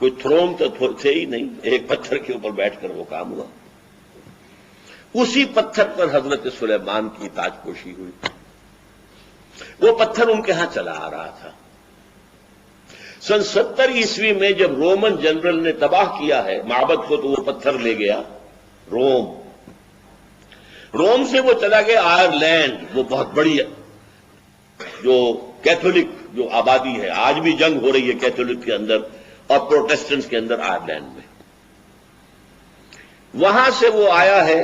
کوئی تھرون تو تھے ہی نہیں، ایک پتھر کے اوپر بیٹھ کر وہ کام ہوا۔ اسی پتھر پر حضرت سلیمان کی تاج پوشی ہوئی۔ وہ پتھر ان کے ہاں چلا آ رہا تھا۔ سن 70 عیسوی میں جب رومن جنرل نے تباہ کیا ہے معبد کو، تو وہ پتھر لے گیا روم سے وہ چلا گیا آئرلینڈ، وہ بہت بڑی جو کیتھولک جو آبادی ہے، آج بھی جنگ ہو رہی ہے کیتھولک کے اندر اور پروٹیسٹنٹس کے اندر آئرلینڈ میں۔ وہاں سے وہ آیا ہے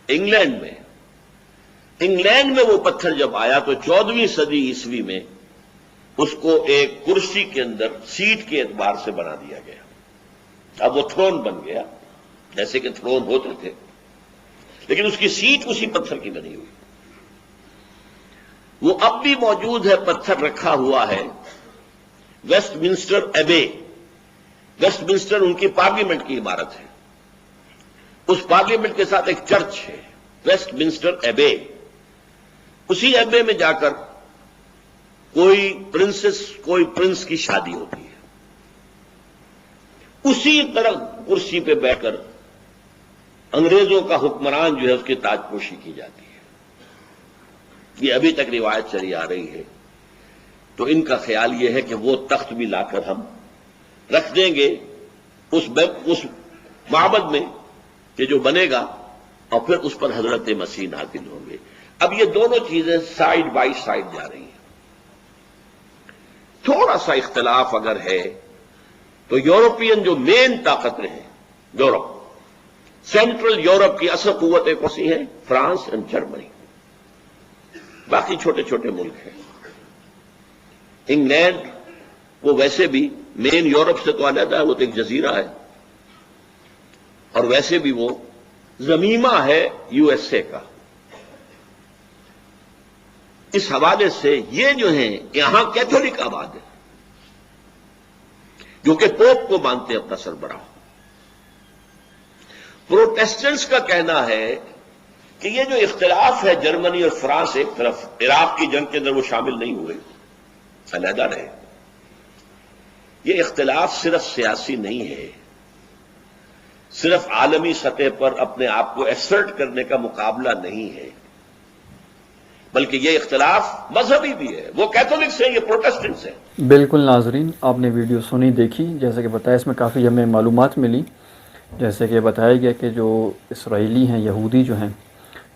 انگلینڈ میں۔ انگلینڈ میں وہ پتھر جب آیا تو 14ویں صدی عیسوی میں اس کو ایک کرسی کے اندر سیٹ کے اعتبار سے بنا دیا گیا۔ اب وہ تھرون بن گیا، جیسے کہ تھرون ہوتے تھے، لیکن اس کی سیٹ اسی پتھر کی بنی ہوئی۔ وہ اب بھی موجود ہے، پتھر رکھا ہوا ہے Westminster Abbey. Westminster ان کی پارلیمنٹ کی عمارت ہے، اس پارلیمنٹ کے ساتھ ایک چرچ ہے ویسٹ منسٹر ایبے۔ اسی ایبے میں جا کر کوئی پرنس کی شادی ہوتی ہے، اسی طرح کرسی پہ بیٹھ کر انگریزوں کا حکمران جو ہے اس کی تاج پوشی کی جاتی ہے۔ یہ ابھی تک روایت چلی آ رہی ہے۔ تو ان کا خیال یہ ہے کہ وہ تخت بھی لا کر ہم رکھ دیں گے اس معبد میں کہ جو بنے گا، اور پھر اس پر حضرت مسیح نازل ہوں گے۔ اب یہ دونوں چیزیں سائیڈ بائی سائیڈ جا رہی ہیں۔ تھوڑا سا اختلاف اگر ہے تو یورپین جو مین طاقتیں ہیں، یورپ، سینٹرل یورپ کی اصل قوتیں کون سی ہیں؟ France and Germany. باقی چھوٹے چھوٹے ملک ہیں۔ انگلینڈ وہ ویسے بھی مین یورپ سے تو علیحدہ ہے، وہ تو ایک جزیرہ ہے، اور ویسے بھی وہ زمینہ ہے یو ایس اے کا۔ اس حوالے سے یہ جو ہیں یہاں کیتھولک آباد ہے، جو کہ پوپ کو مانتے ہیں اپنا سربراہ۔ پروٹیسٹنٹس کا کہنا ہے کہ یہ جو اختلاف ہے جرمنی اور فرانس ایک طرف، عراق کی جنگ کے اندر وہ شامل نہیں ہوئے، علیحدہ رہے، یہ اختلاف صرف سیاسی نہیں ہے، صرف عالمی سطح پر اپنے آپ کو ایسرٹ کرنے کا مقابلہ نہیں ہے، بلکہ یہ اختلاف مذہبی بھی ہے۔ وہ کیتھولکس ہیں، یہ پروٹیسٹنٹس ہیں۔ بالکل ناظرین، آپ نے ویڈیو سنی، دیکھی، جیسے کہ بتایا اس میں کافی ہمیں معلومات ملی۔ جیسے کہ بتایا گیا کہ جو اسرائیلی ہیں، یہودی جو ہیں،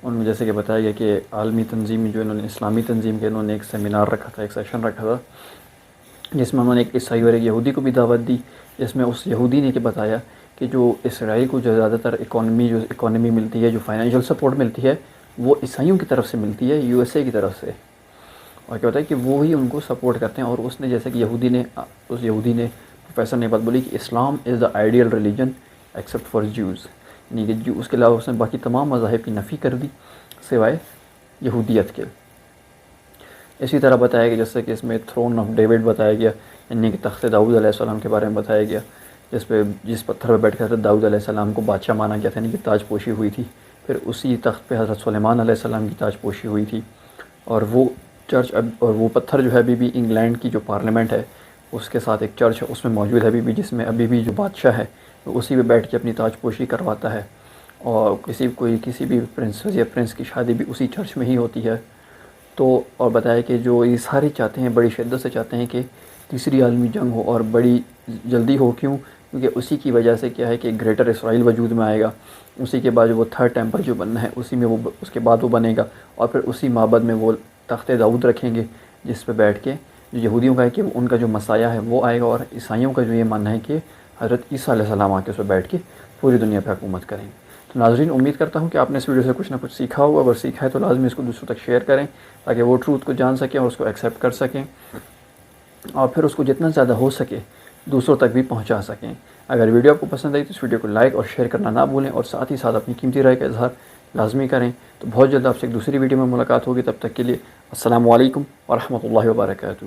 ان میں جیسے کہ بتایا گیا کہ عالمی تنظیم جو انہوں نے اسلامی تنظیم کے انہوں نے ایک سیمینار رکھا تھا، ایک سیشن رکھا تھا، جس میں انہوں نے ایک عیسائی اور ایک یہودی کو بھی دعوت دی، جس میں اس یہودی نے کہ بتایا کہ جو اسرائیل کو جو زیادہ تر اکانومی ملتی ہے، جو فائنینشیل سپورٹ ملتی ہے، وہ عیسائیوں کی طرف سے ملتی ہے، یو ایس اے کی طرف سے، اور کیا ہوتا ہے کہ وہی ان کو سپورٹ کرتے ہیں۔ اور اس نے جیسے کہ اس یہودی نے پروفیسر نے بات بولی کہ Islam is the ideal religion except for Jews, یعنی کہ اس کے علاوہ اس نے باقی تمام مذاہب کی نفی کر دی سوائے یہودیت کے۔ اسی طرح بتایا گیا جیسے کہ اس میں تھرون آف ڈیوڈ بتایا گیا، یعنی کہ تخت داؤد علیہ السلام کے بارے میں بتایا گیا، جس پتھر پہ بیٹھ کر داؤد علیہ السلام کو بادشاہ مانا گیا تھا، یعنی کہ تاج پوشی ہوئی تھی۔ پھر اسی تخت پہ حضرت سلیمان علیہ السلام کی تاج پوشی ہوئی تھی، اور وہ چرچ اور وہ پتھر جو ہے ابھی بھی انگلینڈ کی جو پارلیمنٹ ہے اس کے ساتھ ایک چرچ ہے، اس میں موجود ہے ابھی بھی، جس میں ابھی بھی جو بادشاہ ہے وہ اسی پہ بیٹھ کے اپنی تاج پوشی کرواتا ہے، اور کسی بھی پرنس کی شادی بھی اسی چرچ میں ہی ہوتی ہے۔ تو اور بتایا کہ جو یہ سارے چاہتے ہیں، بڑی شدت سے چاہتے ہیں کہ تیسری عالمی جنگ ہو، اور بڑی جلدی ہو، کیونکہ اسی کی وجہ سے کیا ہے کہ گریٹر اسرائیل وجود میں آئے گا، اسی کے بعد وہ تھرڈ ٹیمپل جو بننا ہے اسی میں اس کے بعد وہ بنے گا، اور پھر اسی معبد میں وہ تخت داؤد رکھیں گے، جس پہ بیٹھ کے جو یہودیوں کا ہے کہ ان کا جو مسیح ہے وہ آئے گا، اور عیسائیوں کا جو یہ ماننا ہے کہ حضرت عیسیٰ علیہ السلام آ کے اس پہ بیٹھ کے پوری دنیا پہ حکومت کریں گے۔ تو ناظرین، امید کرتا ہوں کہ آپ نے اس ویڈیو سے کچھ نہ کچھ سیکھا ہوگا، اگر سیکھا ہے تو لازمی اس کو دوسروں تک شیئر کریں تاکہ وہ ٹروتھ کو جان سکیں اور اس کو ایکسیپٹ کر سکیں، اور پھر اس کو جتنا زیادہ ہو سکے دوسروں تک بھی پہنچا سکیں۔ اگر ویڈیو آپ کو پسند آئی تو اس ویڈیو کو لائک اور شیئر کرنا نہ بھولیں، اور ساتھ ہی ساتھ اپنی قیمتی رائے کا اظہار لازمی کریں۔ تو بہت جلد آپ سے ایک دوسری ویڈیو میں ملاقات ہوگی، تب تک کے لیے السلام علیکم ورحمۃ اللہ وبرکاتہ۔